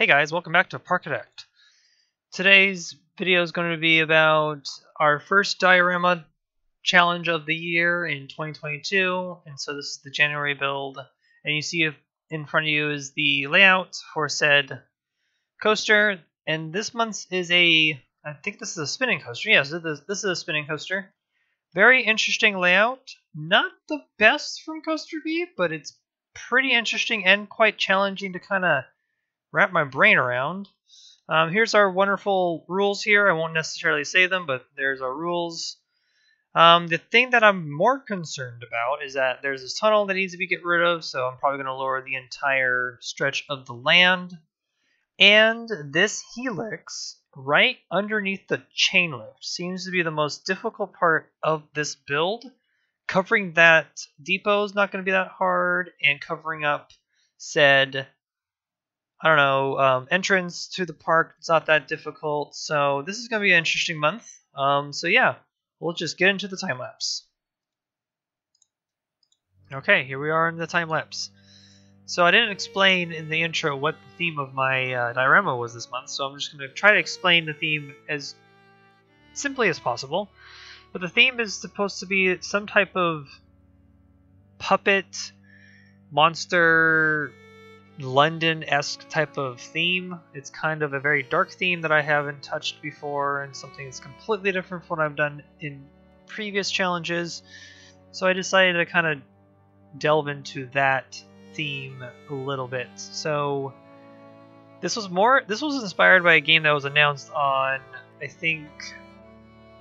Hey guys, welcome back to Parkitect. Today's video is going to be about our first diorama challenge of the year in 2022, and so this is the January build, and you see in front of you is the layout for said coaster, and this month's is I think this is a spinning coaster. Yes, this is a spinning coaster. Very interesting layout. Not the best from Coaster B, but it's pretty interesting and quite challenging to kind of wrap my brain around. Here's our wonderful rules here. I won't necessarily say them, but there's our rules. The thing that I'm more concerned about is that there's this tunnel that needs to be get rid of, so I'm probably going to lower the entire stretch of the land. And this helix right underneath the chain lift seems to be the most difficult part of this build. Covering that depot is not going to be that hard, and covering up said entrance to the park, it's not that difficult. So this is going to be an interesting month. So yeah, we'll just get into the time lapse. Okay, here we are in the time lapse. So I didn't explain in the intro what the theme of my diorama was this month, so I'm just going to try to explain the theme as simply as possible. But the theme is supposed to be some type of puppet, monster, London-esque type of theme. It's kind of a very dark theme that I haven't touched before, and something that's completely different from what I've done in previous challenges. So I decided to kind of delve into that theme a little bit. So this was inspired by a game that was announced on, I think,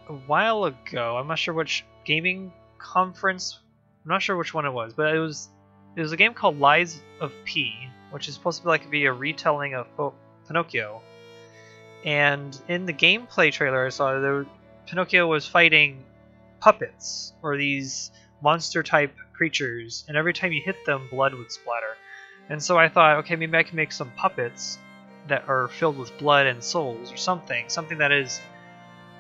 a while ago. I'm not sure which gaming conference. I'm not sure which one it was, but it was a game called Lies of P, which is supposed to be a retelling of Pinocchio. And in the gameplay trailer I saw, Pinocchio was fighting puppets, or these monster-type creatures, and every time you hit them, blood would splatter. And so I thought, okay, maybe I can make some puppets that are filled with blood and souls, or something that is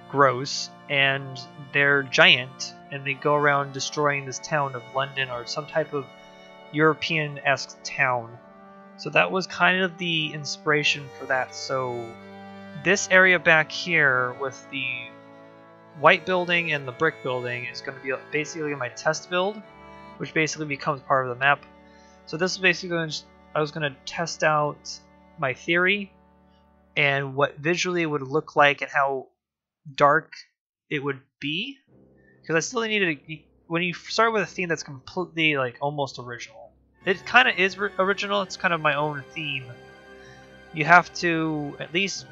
gross, and they're giant, and they go around destroying this town of London, or some type of European-esque town. So that was kind of the inspiration for that. So this area back here with the white building and the brick building is going to be basically my test build, which basically becomes part of the map. So this is basically I was going to test out my theory and what visually it would look like and how dark it would be, because I still needed to. When you start with a theme that's completely almost original, it kind of is original. It's kind of my own theme. You have to at least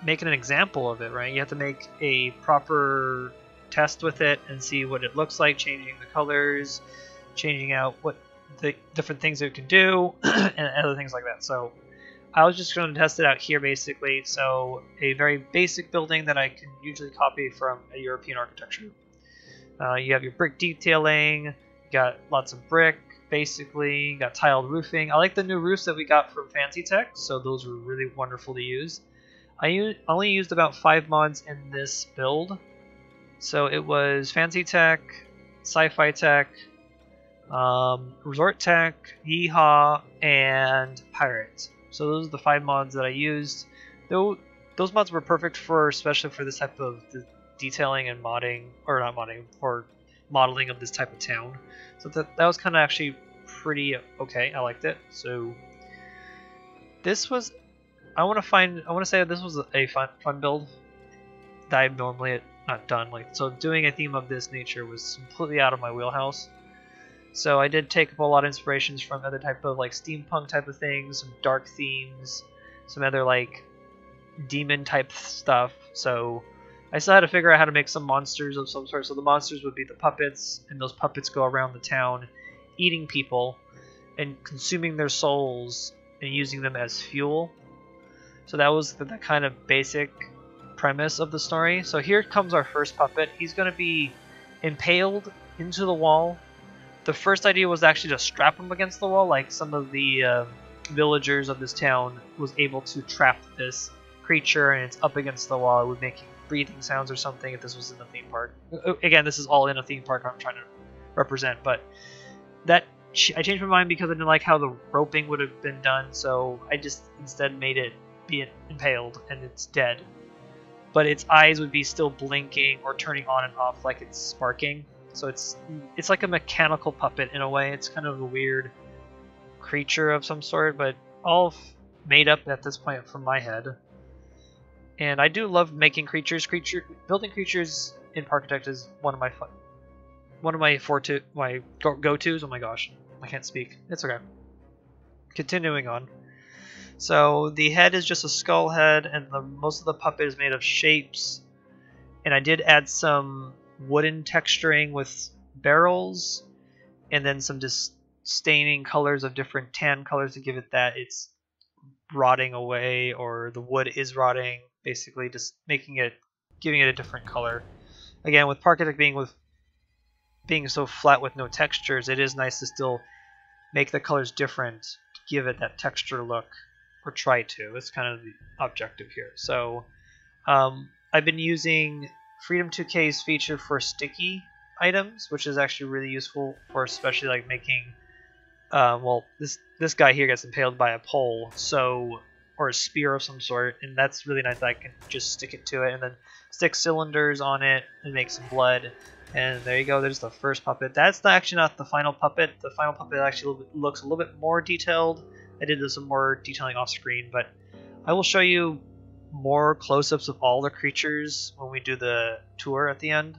make an example of it, right? You have to make a proper test with it and see what it looks like, changing the colors, changing out what the different things it can do, and other things like that. So I was just going to test it out here, basically. So a very basic building that I can usually copy from a European architecture. You have your brick detailing, you got lots of brick, basically, you got tiled roofing. I like the new roofs that we got from Parkitect, so those were really wonderful to use. I only used about 5 mods in this build. So it was Parkitect, Sci-Fi Tech, Resort Tech, Yeehaw, and Pirate. So those are the 5 mods that I used. Those mods were perfect especially for this type of detailing and modding, or not modding, or modeling of this type of town. So that was kind of actually pretty okay. I liked it. So this was, I want to say this was a fun build that I've normally not done. So doing a theme of this nature was completely out of my wheelhouse. So I did take up a lot of inspirations from other type of steampunk type of things, some dark themes, some other demon type stuff. So I still had to figure out how to make some monsters of some sort. So the monsters would be the puppets, and those puppets go around the town eating people and consuming their souls and using them as fuel. So that was the kind of basic premise of the story. So here comes our first puppet. He's going to be impaled into the wall. The first idea was actually to strap him against the wall, like some of the villagers of this town was able to trap this creature, and it's up against the wall. It would make breathing sounds or something if this was in a theme park. Again, this is all in a theme park I'm trying to represent, but that I changed my mind because I didn't like how the roping would have been done, so I just instead made it be impaled and it's dead. But its eyes would be still blinking or turning on and off like it's sparking. So it's like a mechanical puppet in a way. It's kind of a weird creature of some sort, but all made up at this point from my head. And I do love making creatures. Building creatures in Parkitect is one of my go-tos. Oh my gosh, I can't speak. It's okay. Continuing on. So the head is just a skull head, and most of the puppet is made of shapes. And I did add some wooden texturing with barrels, and then some just staining colors of different tan colors to give it that it's rotting away, or the wood is rotting. Basically, just giving it a different color. Again, with Parkitect being so flat with no textures, it is nice to still make the colors different to give it that texture look. Or try to. It's kind of the objective here. So I've been using Freedom 2K's feature for sticky items, which is actually really useful for especially like making well, this guy here gets impaled by a pole, so, or a spear of some sort, and that's really nice that I can just stick it to it and then stick cylinders on it and make some blood. And there you go, there's the first puppet. That's actually not the final puppet. The final puppet actually looks a little bit more detailed. I did some more detailing off screen, but I will show you more close-ups of all the creatures when we do the tour at the end.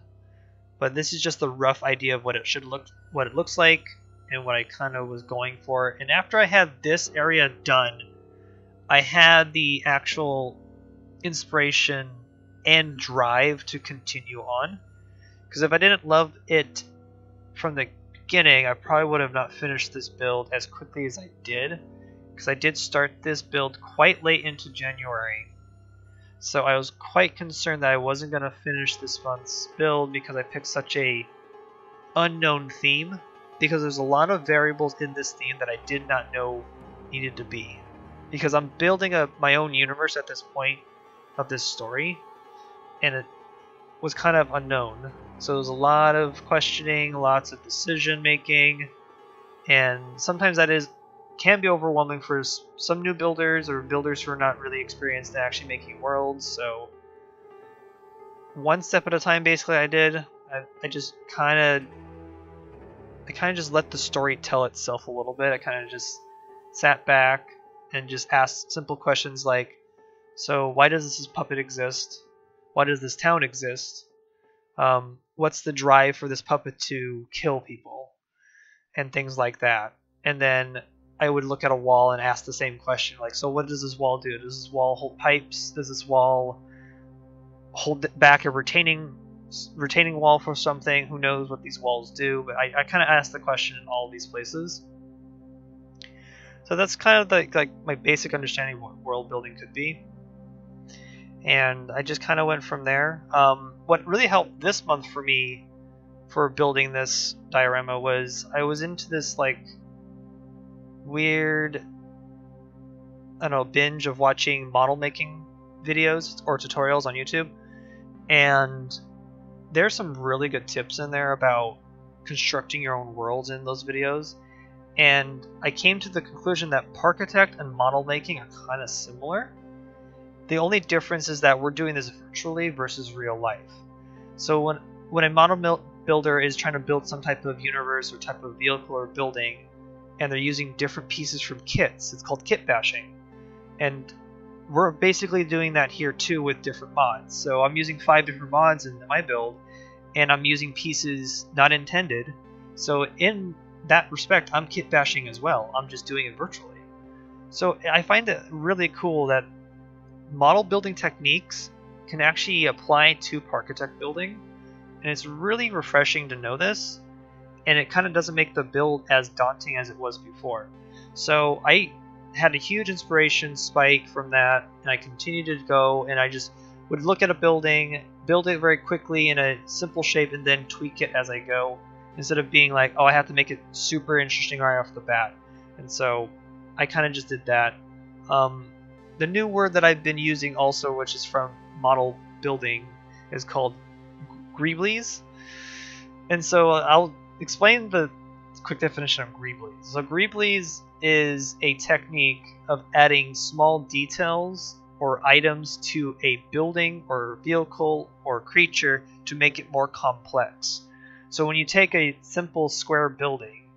But this is just the rough idea of what it looks like, and what I kind of was going for. And after I had this area done, I had the actual inspiration and drive to continue on. Because if I didn't love it from the beginning, I probably would have not finished this build as quickly as I did. Because I did start this build quite late into January. So I was quite concerned that I wasn't going to finish this month's build because I picked such a unknown theme. Because there's a lot of variables in this theme that I did not know needed to be. Because I'm building my own universe at this point of this story. And it was kind of unknown. So there's a lot of questioning, lots of decision making. And sometimes that can be overwhelming for some new builders or builders who are not really experienced in actually making worlds. So one step at a time, basically, I did. I just kind of just let the story tell itself a little bit. I kind of just sat back and just asked simple questions like, so why does this puppet exist? Why does this town exist? What's the drive for this puppet to kill people? And things like that. And then I would look at a wall and ask the same question, like, so what does this wall do? Does this wall hold pipes? Does this wall hold back a retaining wall for something? Who knows what these walls do? But I kind of asked the question in all of these places. So that's kind of like my basic understanding of what world building could be. And I just kind of went from there. What really helped this month for me for building this diorama was I was into this like weird, I don't know, binge of watching model making videos or tutorials on YouTube. And there's some really good tips in there about constructing your own worlds in those videos. And I came to the conclusion that Parkitect and model making are kind of similar. The only difference is that we're doing this virtually versus real life. So when a model builder is trying to build some type of universe or type of vehicle or building, and they're using different pieces from kits, it's called kit bashing. And we're basically doing that here too with different mods. So I'm using 5 different mods in my build, and I'm using pieces not intended. So in that respect, I'm kit bashing as well. I'm just doing it virtually. So I find it really cool that model building techniques can actually apply to Parkitect building, and it's really refreshing to know this, and it kind of doesn't make the build as daunting as it was before. So I had a huge inspiration spike from that, and I continued to go, and I just would look at a building, build it very quickly in a simple shape, and then tweak it as I go, instead of being like, oh, I have to make it super interesting right off the bat. And so I kind of just did that. The new word that I've been using also, which is from model building, is called Griebling. And so I'll explain the quick definition of Griebling. So Griebling is a technique of adding small details or items to a building or vehicle or creature to make it more complex. So when you take a simple square building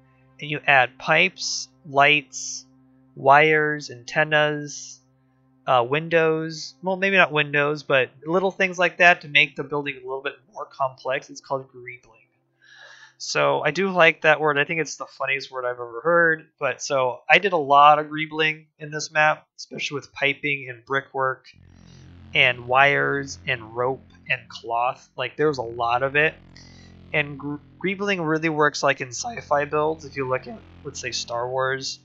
and you add pipes, lights, wires, antennas, windows, well, maybe not windows, but little things like that to make the building a little bit more complex, it's called Griebling. So I do like that word. I think it's the funniest word I've ever heard. But so I did a lot of Griebling in this map, especially with piping and brickwork and wires and rope and cloth. Like there was a lot of it. And Griebling really works like in sci-fi builds. If you look at, let's say, Star Wars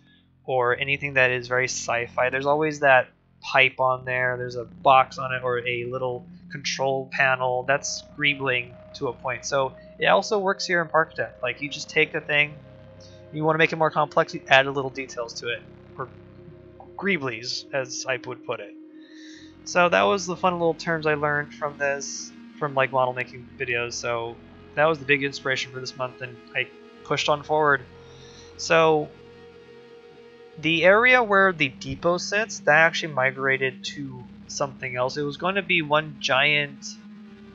or anything that is very sci-fi, there's always that pipe on there. There's a box on it or a little control panel. That's Griebling to a point. So it also works here in Parkitect. Like you just take a thing, you want to make it more complex, you add a little details to it, or Grieblings, as I would put it. So that was the fun little terms I learned from this, from like model making videos. So that was the big inspiration for this month, and I pushed on forward. So the area where the depot sits, that actually migrated to something else. It was going to be one giant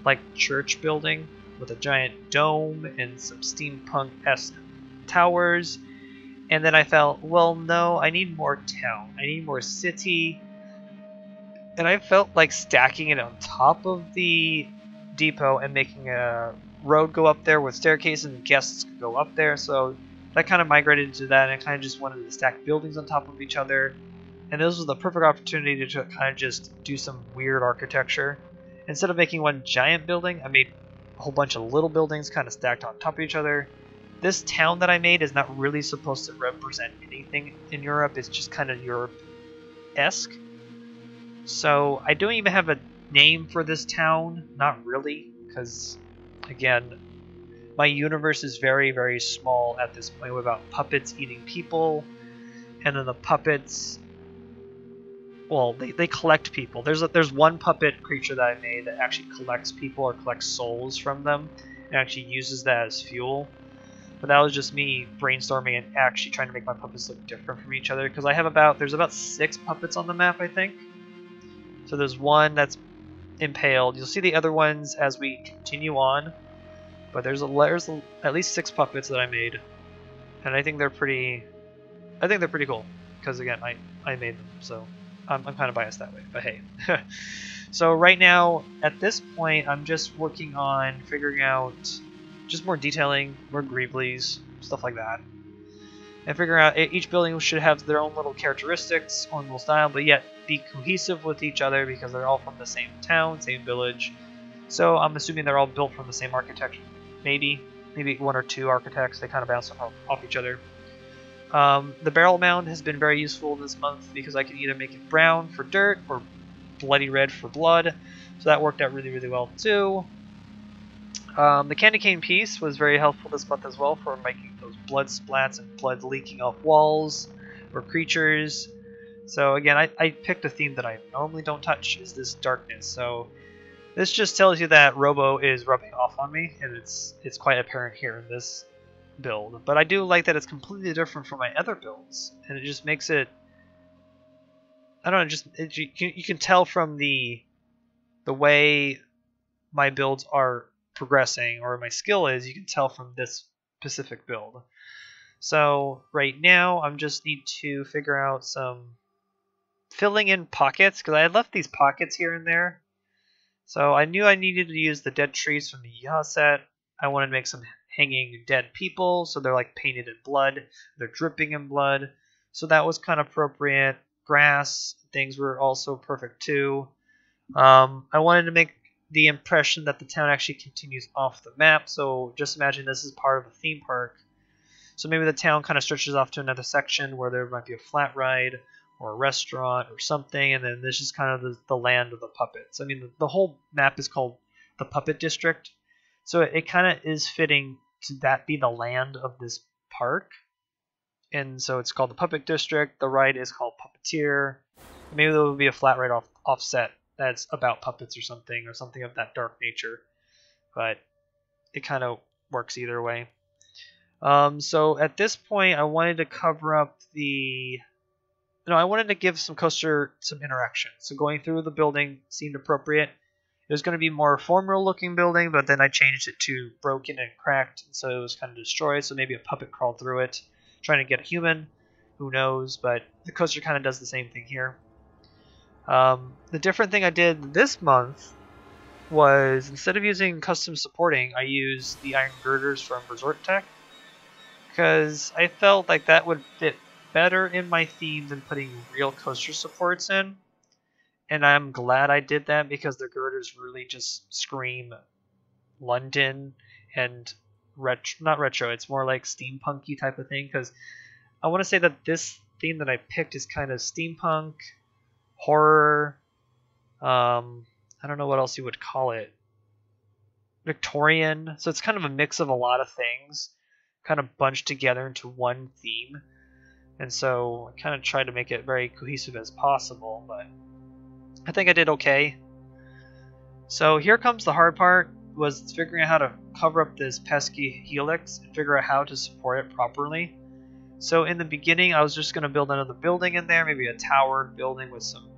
like church building with a giant dome and some steampunk-esque towers. And then I felt, well, no, I need more town. I need more city. And I felt like stacking it on top of the depot and making a road go up there with staircases and guests could go up there. So that kind of migrated into that, and I kind of just wanted to stack buildings on top of each other. And this was the perfect opportunity to kind of just do some weird architecture. Instead of making one giant building, I made a whole bunch of little buildings kind of stacked on top of each other. This town that I made is not really supposed to represent anything in Europe. It's just kind of Europe-esque. So I don't even have a name for this town. Not really, because, again, my universe is very, very small at this point, about puppets eating people, and then the puppets, well, they collect people. There's one puppet creature that I made that actually collects people or collects souls from them and actually uses that as fuel. But that was just me brainstorming and actually trying to make my puppets look different from each other, because there's about 6 puppets on the map, I think. So there's one that's impaled. You'll see the other ones as we continue on. But there's at least 6 puppets that I made, and I think they're pretty cool, because again, I made them, so I'm kind of biased that way. But hey, so right now at this point, I'm just working on figuring out just more detailing, more Grieblings, stuff like that, and figuring out each building should have their own little characteristics, own little style, but yet be cohesive with each other because they're all from the same town, same village. So I'm assuming they're all built from the same architecture. Maybe 1 or 2 architects, they kind of bounce off each other. The barrel mound has been very useful this month because I can either make it brown for dirt or bloody red for blood. So that worked out really, really well too. The candy cane piece was very helpful this month as well for making those blood splats and blood leaking off walls or creatures. So again, I picked a theme that I normally don't touch, is this darkness. So this just tells you that Robo is rubbing off on me, and it's quite apparent here in this build. But I do like that it's completely different from my other builds, and it just makes it, I don't know, you can tell from the way my builds are progressing, or my skill is, you can tell from this specific build. So right now I'm just need to figure out some filling in pockets, because I had left these pockets here and there. So I knew I needed to use the dead trees from the Yaha set. I wanted to make some hanging dead people, so they're like painted in blood. They're dripping in blood. So that was kind of appropriate. Grass, things were also perfect too. I wanted to make the impression that the town actually continues off the map. So just imagine this is part of a theme park. So maybe the town kind of stretches off to another section where there might be a flat ride or a restaurant or something, and then this is kind of the land of the puppets. I mean, the whole map is called the Puppet District, so it kind of is fitting to that be the land of this park, and so it's called the Puppet District. The ride is called Puppeteer. Maybe there will be a flat ride offset that's about puppets or something of that dark nature, but it kind of works either way. So at this point, I wanted to cover up the. No, I wanted to give some coaster some interaction. So going through the building seemed appropriate. It was going to be more formal looking building, but then I changed it to broken and cracked, so it was kind of destroyed. So maybe a puppet crawled through it, trying to get a human. Who knows? But the coaster kind of does the same thing here. The different thing I did this month was instead of using custom supporting, I used the iron girders from Resort Tech because I felt like that would fit better in my theme than putting real coaster supports in. And I'm glad I did that because the girders really just scream London and not retro, it's more like steampunky type of thing, because I want to say that this theme that I picked is kind of steampunk, horror, I don't know what else you would call it, Victorian, so it's kind of a mix of a lot of things kind of bunched together into one theme. And so I kind of tried to make it very cohesive as possible, but I think I did okay. So here comes the hard part, was figuring out how to cover up this pesky Helix and figure out how to support it properly. So in the beginning, I was just going to build another building in there, maybe a tower building with some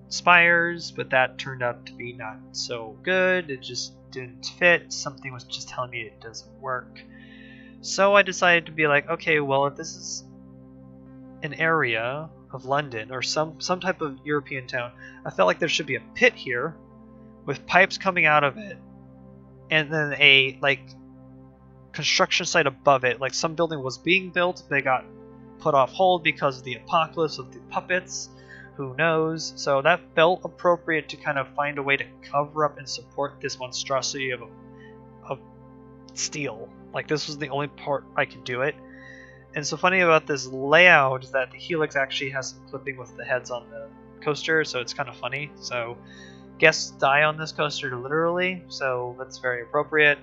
spires, but that turned out to be not so good. It just didn't fit. Something was just telling me it doesn't work. So I decided to be like, okay, well, if this is an area of London or some type of European town, I felt like there should be a pit here with pipes coming out of it, and then a construction site above it. Like some building was being built, they got put off hold because of the apocalypse of the puppets. Who knows? So that felt appropriate to kind of find a way to cover up and support this monstrosity of steel. Like this was the only part I could do it. And so funny about this layout is that the Helix actually has some clipping with the heads on the coaster, so it's kind of funny. So guests die on this coaster literally, so that's very appropriate.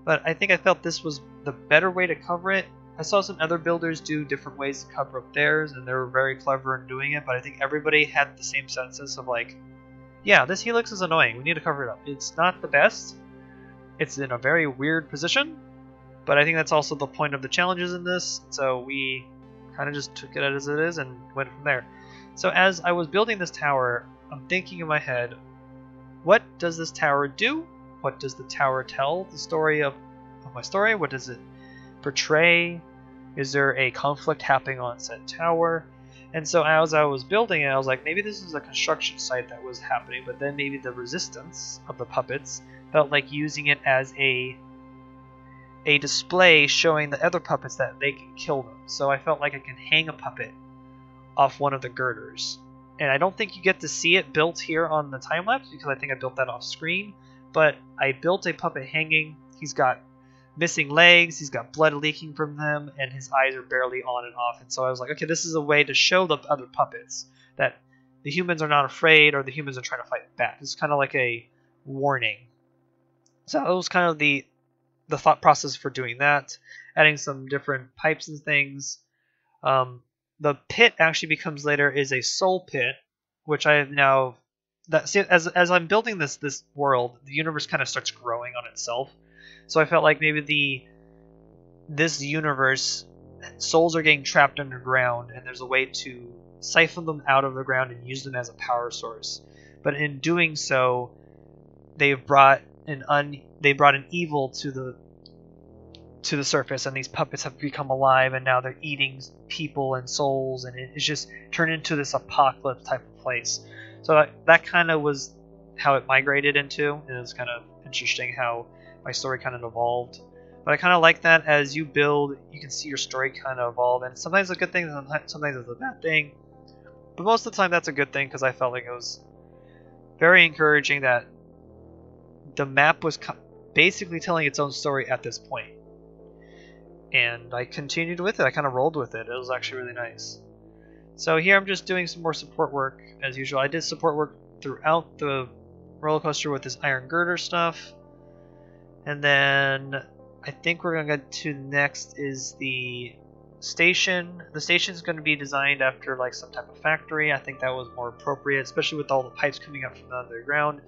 But I think I felt this was the better way to cover it. I saw some other builders do different ways to cover up theirs, and they were very clever in doing it, but I think everybody had the same sense of like, yeah, this Helix is annoying, we need to cover it up. It's not the best, it's in a very weird position, but I think that's also the point of the challenges in this, so we kind of just took it as it is and went from there. So as I was building this tower, I'm thinking in my head, what does this tower do? What does the tower tell the story of my story? What does it portray? Is there a conflict happening on said tower? And so as I was building it, I was like, maybe this is a construction site that was happening, but then maybe the resistance of the puppets felt like using it as a display showing the other puppets that they can kill them. So I felt like I can hang a puppet off one of the girders. And I don't think you get to see it built here on the time-lapse because I think I built that off screen. But I built a puppet hanging. He's got missing legs, he's got blood leaking from them, and his eyes are barely on and off. And so I was like, okay, this is a way to show the other puppets that the humans are not afraid or the humans are trying to fight back. It's kind of like a warning. So that was kind of the thought process for doing that, adding some different pipes and things. The pit actually becomes later is a soul pit, which I have now. As I'm building this world, the universe kind of starts growing on itself. So I felt like maybe this universe, souls are getting trapped underground, and there's a way to siphon them out of the ground and use them as a power source. But in doing so, they brought an evil to the surface, and these puppets have become alive, and now they're eating people and souls, and it's just turned into this apocalypse type of place. So that kind of was how it migrated into, and it was kind of interesting how my story kind of evolved. But I kind of like that as you build, you can see your story kind of evolve, and sometimes it's a good thing, and sometimes it's a bad thing. But most of the time that's a good thing because I felt like it was very encouraging that the map was basically telling its own story at this point. And I continued with it, I kind of rolled with it. It was actually really nice. So here I'm just doing some more support work as usual. I did support work throughout the roller coaster with this iron girder stuff. And then I think we're going to get to next is the station. The station is going to be designed after like some type of factory. I think that was more appropriate, especially with all the pipes coming up from the underground.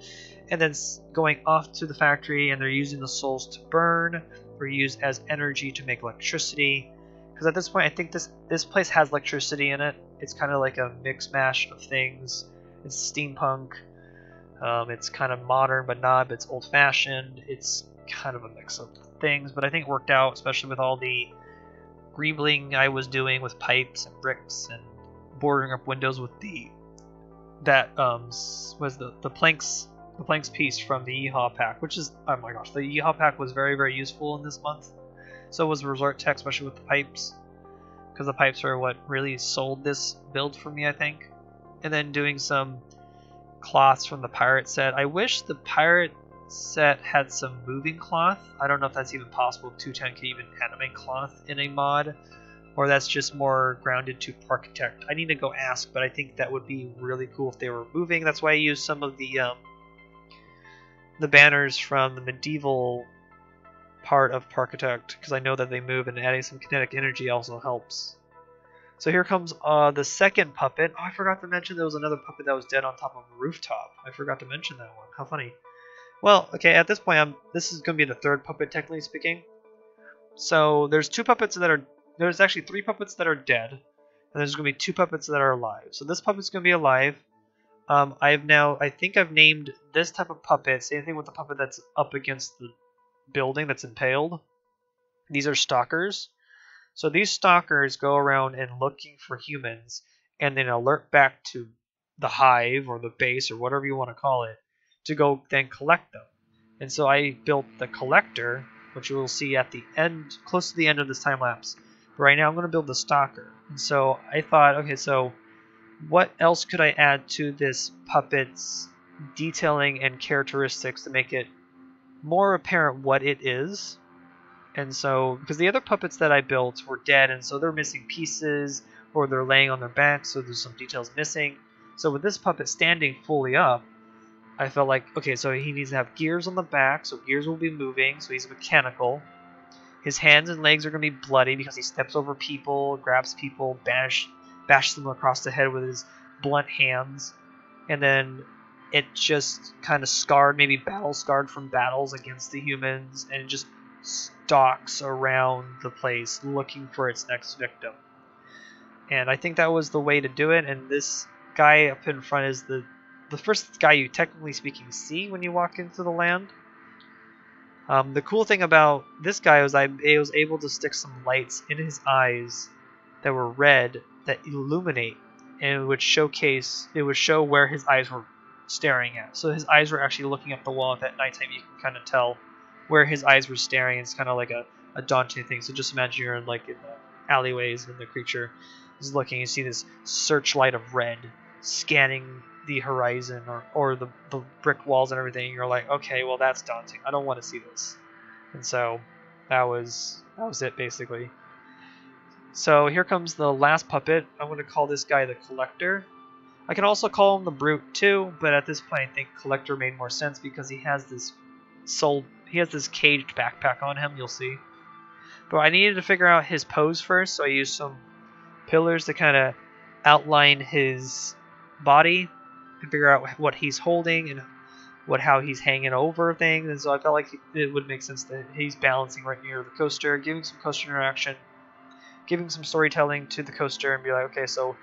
And then going off to the factory, and they're using the souls to burn. or use as energy to make electricity. Because at this point, I think this place has electricity in it. It's kind of like a mix mash of things. It's steampunk. It's kind of modern, but not. But it's old-fashioned. It's kind of a mix of things, but I think it worked out, especially with all the Griebling I was doing with pipes and bricks and bordering up windows with was the planks piece from the Yeehaw pack, which is, oh my gosh, the Yeehaw pack was very, very useful in this month. So was Resort Tech, especially with the pipes, because the pipes are what really sold this build for me, I think. And then doing some cloths from the pirate set. I wish the pirate set had some moving cloth. I don't know if that's even possible. 210 can even animate cloth in a mod, or that's just more grounded to Parkitect. I need to go ask, but I think that would be really cool if they were moving. That's why I used some of the banners from the medieval part of Parkitect, because I know that they move, and adding some kinetic energy also helps. So here comes the second puppet. Oh, I forgot to mention there was another puppet that was dead on top of a rooftop. I forgot to mention that one. How funny. Well, okay, at this point, this is going to be the third puppet, technically speaking. So there's two puppets that are... There's actually 3 puppets that are dead, and there's going to be 2 puppets that are alive. So this puppet's going to be alive. I think I've named this type of puppet, same thing with the puppet that's up against the building that's impaled. These are stalkers. So these stalkers go around and looking for humans, and then alert back to the hive or the base or whatever you want to call it, to go then collect them. And so I built the collector, which you will see at the end, close to the end of this time lapse. But right now I'm going to build the stalker. And so I thought, okay, so what else could I add to this puppet's detailing and characteristics to make it more apparent what it is? And so, because the other puppets that I built were dead, and so they're missing pieces, or they're laying on their backs, so there's some details missing. So with this puppet standing fully up, I felt like, okay, so he needs to have gears on the back, so gears will be moving, so he's mechanical. His hands and legs are going to be bloody because he steps over people, grabs people, bashes them across the head with his blunt hands. And then it just kind of scarred, maybe battle scarred from battles against the humans, and it just stalks around the place looking for its next victim. And I think that was the way to do it, and this guy up in front is the first guy you technically speaking see when you walk into the land. The cool thing about this guy was I was able to stick some lights in his eyes that were red that illuminate, and it would show where his eyes were staring at. So his eyes were actually looking up the wall. If at nighttime you can kind of tell where his eyes were staring. It's kind of like a daunting thing. So just imagine you're in the alleyways and the creature is looking. You see this searchlight of red scanning the horizon or the brick walls and everything. You're like, okay, well that's daunting. I don't want to see this. And so that was it basically. So here comes the last puppet. I'm going to call this guy the Collector. I can also call him the Brute too, but at this point I think Collector made more sense because he has this caged backpack on him, you'll see. But I needed to figure out his pose first, so I used some pillars to kind of outline his body and figure out what he's holding and how he's hanging over things. And so I felt like it would make sense that he's balancing right near the coaster, giving some coaster interaction, giving some storytelling to the coaster, and be like, okay, so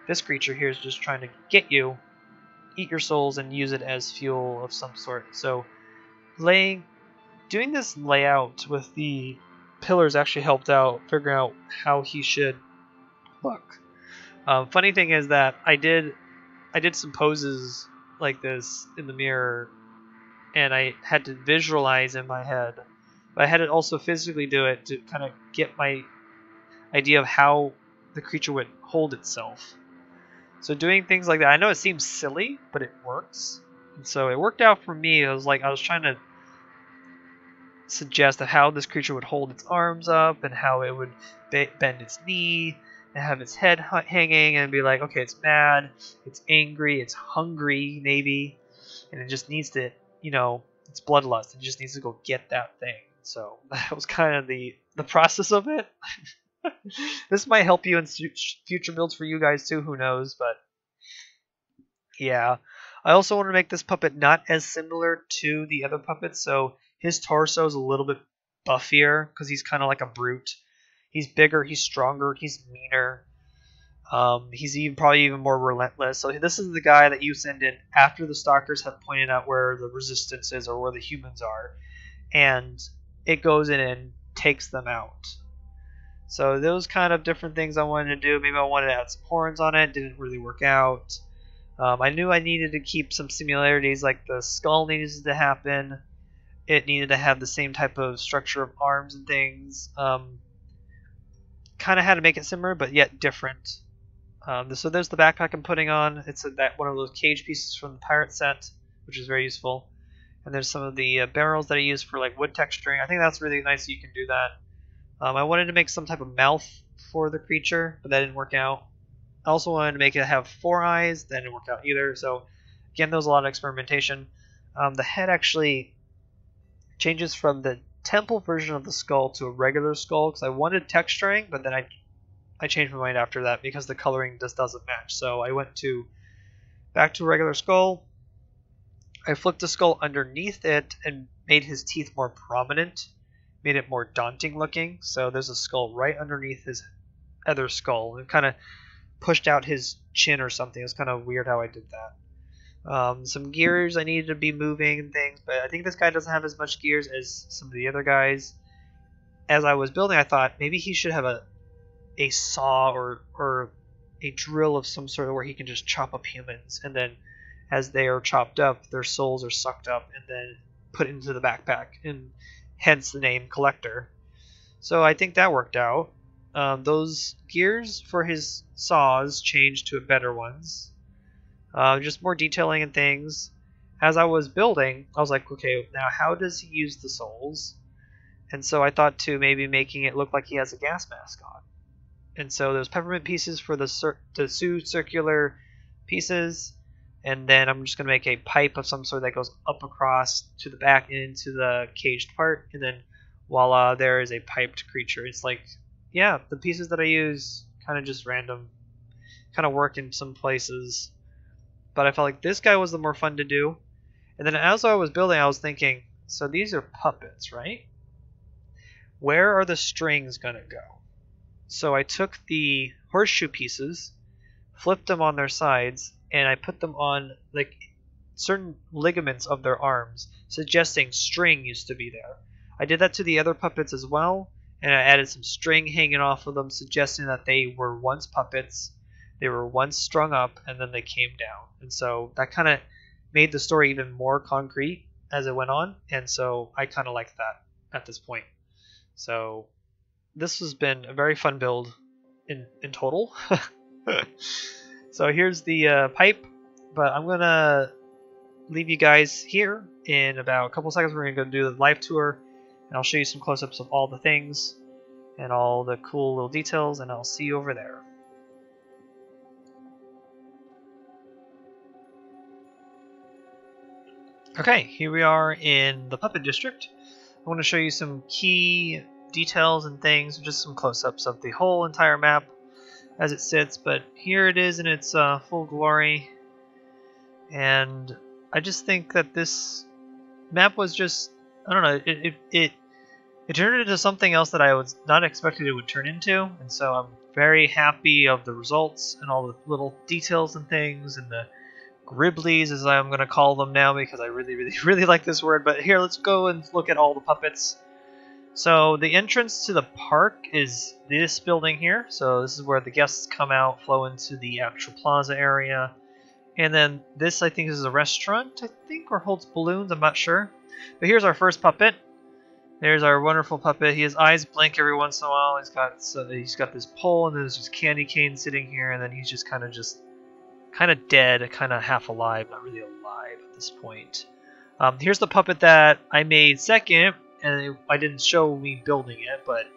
this creature here is just trying to get you, eat your souls, and use it as fuel of some sort. So doing this layout with the pillars actually helped out figuring out how he should look. Funny thing is that I did some poses like this in the mirror, and I had to visualize in my head, but I had to also physically do it to kind of get my idea of how the creature would hold itself. So doing things like that, I know it seems silly, but it works. And so it worked out for me. I was trying to suggest how this creature would hold its arms up and how it would bend its knee and have its head hanging and be like, okay, it's mad, it's angry, it's hungry maybe, and it just needs to, it's bloodlust. It just needs to go get that thing. So that was kind of the process of it. This might help you in future builds for you guys too, who knows, but yeah. I also want to make this puppet not as similar to the other puppets, so his torso is a little bit buffier because he's kind of like a brute. He's bigger, he's stronger, he's meaner. He's probably even more relentless. So this is the guy that you send in after the Stalkers have pointed out where the resistance is or where the humans are, and it goes in and takes them out. So those kind of different things I wanted to do. Maybe I wanted to add some horns on it. Didn't really work out. I knew I needed to keep some similarities, like the skull needed to happen. It needed to have the same type of structure of arms and things. Kind of had to make it similar, but yet different. So there's the backpack I'm putting on. It's one of those cage pieces from the pirate set, which is very useful. And there's some of the barrels that I use for like wood texturing. I think that's really nice that you can do that. I wanted to make some type of mouth for the creature, but that didn't work out. I also wanted to make it have 4 eyes. That didn't work out either. So again, there was a lot of experimentation. The head actually changes from the temple version of the skull to a regular skull because I wanted texturing, but then I changed my mind after that because the coloring just doesn't match. So I went back to a regular skull. I flipped the skull underneath it and made his teeth more prominent, made it more daunting looking. So there's a skull right underneath his other skull. It kind of pushed out his chin or something. It was kind of weird how I did that. Some gears I needed to be moving and things, but I think this guy doesn't have as much gears as some of the other guys. As I was building, I thought maybe he should have a saw or a drill of some sort where he can just chop up humans, and then as they are chopped up, their souls are sucked up and then put into the backpack, and hence the name Collector. So I think that worked out. Those gears for his saws changed to better ones. Just more detailing and things. As I was building, I was like, okay, now how does he use the souls? And so I thought to maybe making it look like he has a gas mask on. And so there's peppermint pieces for the circular pieces, and then I'm just going to make a pipe of some sort that goes up across to the back and into the caged part, and then voila, there is a piped creature. It's like, yeah, the pieces that I use kind of just random, kind of work in some places, but I felt like this guy was the more fun to do. And then as I was building, I was thinking, so these are puppets, right? Where are the strings going to go? So I took the horseshoe pieces, flipped them on their sides, and I put them on like certain ligaments of their arms, suggesting string used to be there. I did that to the other puppets as well, and I added some string hanging off of them, suggesting that they were once puppets, they were once strung up, and then they came down. And so that kind of made the story even more concrete as it went on, and so I kind of liked that at this point. So this has been a very fun build in total. So here's the pipe, but I'm going to leave you guys here. In about a couple seconds, we're going to go do the live tour, and I'll show you some close-ups of all the things and all the cool little details, and I'll see you over there. Okay, here we are in the Puppet District. I want to show you some key details and things, just some close-ups of the whole entire map as it sits, but here it is in its full glory. And I just think that this map was just, I don't know, it turned into something else that I was not expecting it would turn into, and so I'm very happy of the results and all the little details and things, and the Grieblies, as I'm going to call them now because I really like this word. But here, let's go and look at all the puppets. So the entrance to the park is this building here. So this is where the guests come out, flow into the actual plaza area. And then this, I think, is a restaurant, I think, or holds balloons, I'm not sure. But here's our first puppet. There's our wonderful puppet. His eyes blink every once in a while. He's got this pole, and then there's this candy cane sitting here, and then he's just kind of dead, kind of half alive, not really alive at this point. Here's the puppet that I made second, and I didn't show me building it, but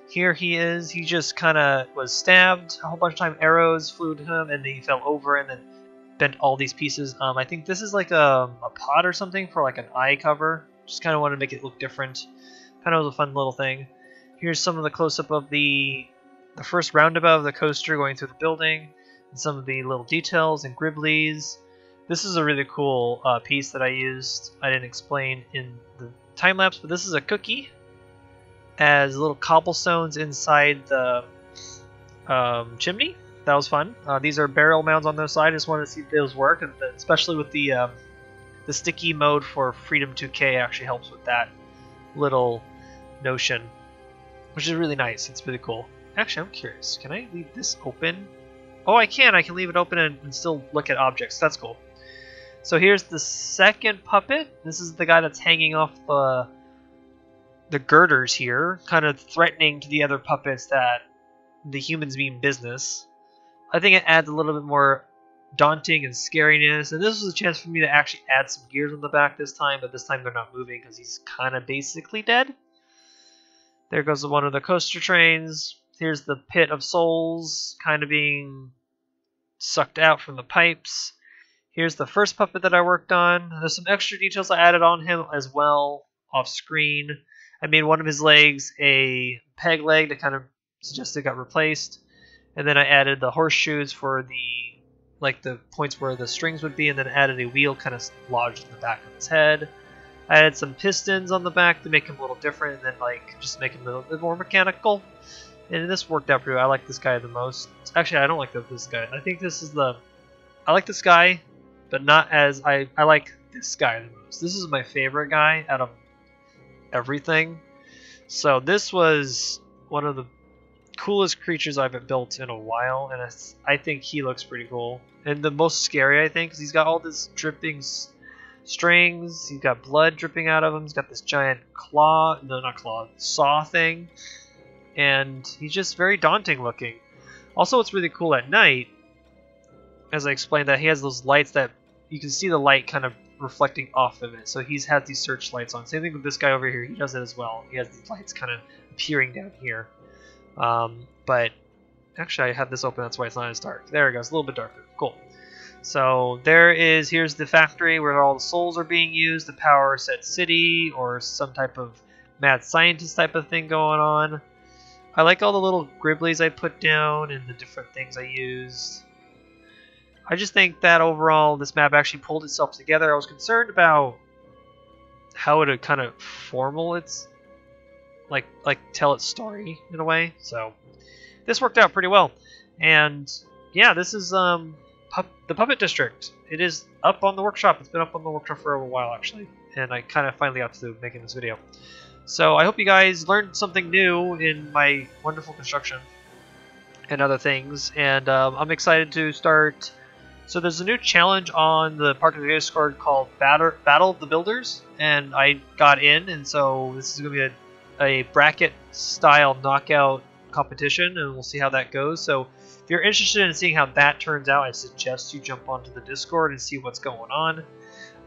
here he is. He just kind of was stabbed a whole bunch of times. Arrows flew to him, and then he fell over and then bent all these pieces. I think this is like a pot or something for like an eye cover. Just kind of wanted to make it look different. Kind of was a fun little thing. Here's some of the close-up of the first roundabout of the coaster going through the building. And some of the little details and Grieblies. This is a really cool piece that I used. I didn't explain in the time lapse, but this is a cookie. as little cobblestones inside the chimney. That was fun. These are barrel mounds on the side. I just wanted to see if those work, and especially with the sticky mode for Freedom 2K actually helps with that little notion, which is really nice. It's really cool. Actually, I'm curious. Can I leave this open? Oh, I can. I can leave it open and still look at objects. That's cool. So here's the second puppet. This is the guy that's hanging off the girders here, kind of threatening to the other puppets that the humans mean business. I think it adds a little bit more daunting and scariness, and this was a chance for me to actually add some gears on the back this time, but this time they're not moving because he's kind of basically dead. There goes one of the coaster trains. Here's the pit of souls kind of being sucked out from the pipes. Here's the first puppet that I worked on. There's some extra details I added on him as well off screen. I made one of his legs a peg leg to kind of suggest it got replaced. And then I added the horseshoes for the points where the strings would be, and then added a wheel kind of lodged in the back of his head. I added some pistons on the back to make him a little different, and then just make him a little bit more mechanical. And this worked out pretty well. I like this guy the most. Actually, I don't like this guy. I think this is I like this guy, but not as I like this guy the most. This is my favorite guy out of everything. So this was one of the coolest creatures I've built in a while, and I think he looks pretty cool. And the most scary, I think, because he's got all this dripping strings. He's got blood dripping out of him. He's got this giant saw thing. And he's just very daunting looking. Also, what's really cool at night, as I explained, that he has those lights that you can see the light kind of reflecting off of it. So he has these searchlights on. Same thing with this guy over here. He does it as well. He has these lights kind of appearing down here. But actually, I have this open. That's why it's not as dark. There it goes. A little bit darker. Cool. So here's the factory where all the souls are being used. The power set city or some type of mad scientist type of thing going on. I like all the little gribblies I put down and the different things I used. I just think that overall this map actually pulled itself together. I was concerned about how it would kind of formal its tell its story in a way. So this worked out pretty well. And yeah, this is the Puppet District. It is up on the workshop. It's been up on the workshop for a while actually, and I kind of finally got to making this video. So I hope you guys learned something new in my wonderful construction and other things. And I'm excited to start. So there's a new challenge on the Parkitect Discord called Battle of the Builders, and I got in, and so this is going to be a bracket style knockout competition, and we'll see how that goes. So if you're interested in seeing how that turns out, I suggest you jump onto the Discord and see what's going on.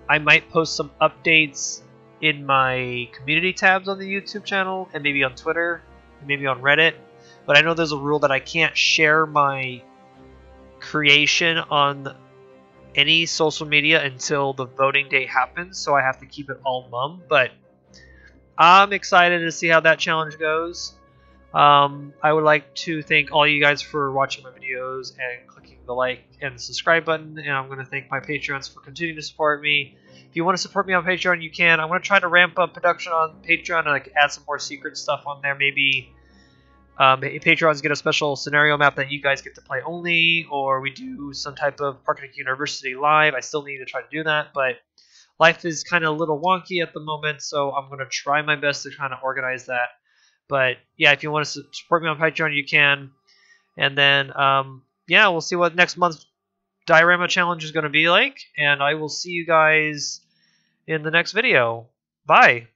I might post some updates in my community tabs on the YouTube channel, and maybe on Twitter, and maybe on Reddit. But I know there's a rule that I can't share my creation on any social media until the voting day happens, so I have to keep it all mum. But I'm excited to see how that challenge goes. I would like to thank all you guys for watching my videos and clicking the like and the subscribe button, and I'm going to thank my Patreons for continuing to support me. If you want to support me on Patreon, you can. I'm going to try to ramp up production on Patreon and add some more secret stuff on there. Maybe Patrons get a special scenario map that you guys get to play only, or we do some type of Parkitect University live. I still need to try to do that, but life is kind of a little wonky at the moment, so I'm going to try my best to kind of organize that. But yeah, if you want to support me on Patreon, you can. And then, yeah, we'll see what next month's diorama challenge is going to be like, and I will see you guys in the next video. Bye!